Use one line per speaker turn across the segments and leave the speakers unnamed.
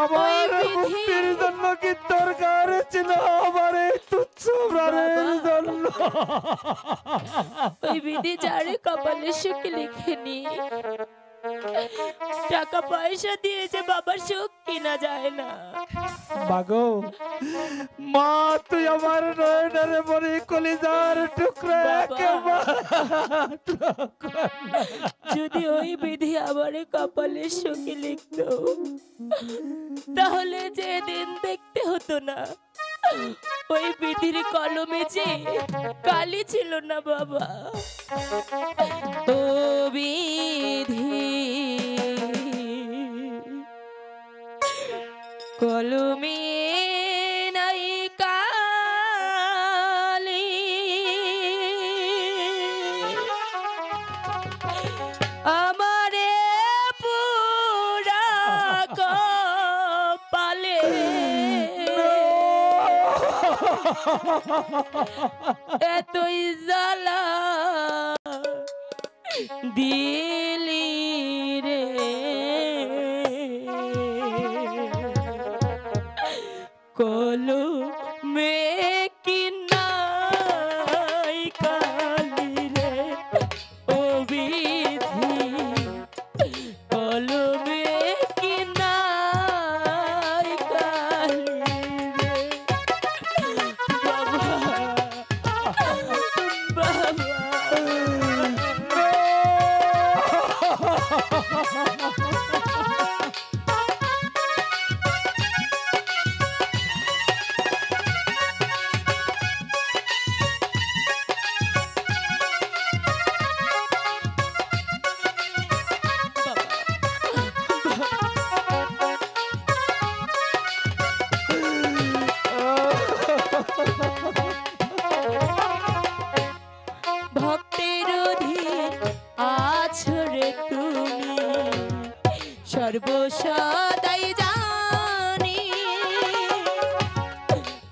আমার মুক্তির জন্য কি দরকার ছিল আমার এই তুচ্ছ প্রাণের জন্য?
ওই বিধি যারে কপালে সুখ লিখেনি, টাকা পয়সা দিয়ে যে বাবার সুখ কিনা যায় না।
মাগো মা, তুই আমার নয়নের মনে কলিজার টুকরা
যদি ওই বিধি আমার কপালে সুখ লিখত, তাহলে যে দিন দেখতে হতো না। ওই বিধির কলমে যে কালি ছিল না বাবা। ও বিধি কলমে নাই কালি, আমারে পুরা কপালে এতই জ্বালা দিলি রে। কলমে কি নাই কালি রে, ও বিধি কলমে কি নাই কালি রে। বাবা বাবা ভক্তের অধীন আছো রে তুমি, সর্বসদাই জানি।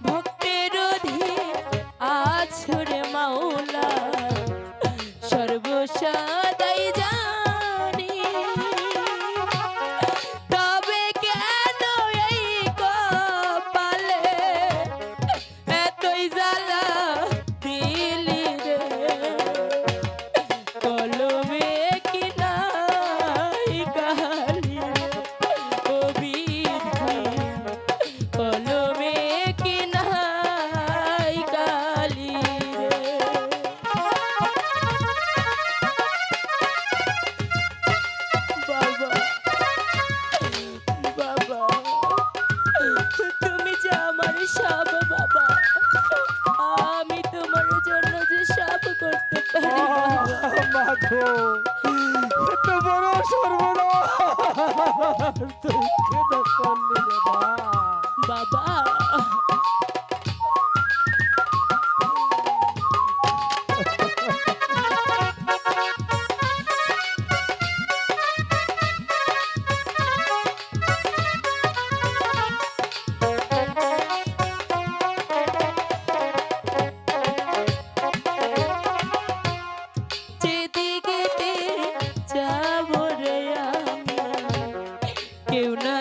ভক্তের অধীন আছো রে মাওলা, সর্বসদাই জানি। তবে কেন এই কপালে এতই জ্বালা দিলি রে। কলমে কি নাই কালি রে, ও বিধি কলমে কি নাই কালি রে। বাবা বাবা তুমি যে আমার সব বাবা, আমি তোমার জন্য যে সব করতে পারি
মাগো, এত বড় সর্বনাশ তুই কেন করলি রে মা?
বাবা। যেদিকেতে যাব রে আমি, কেউ না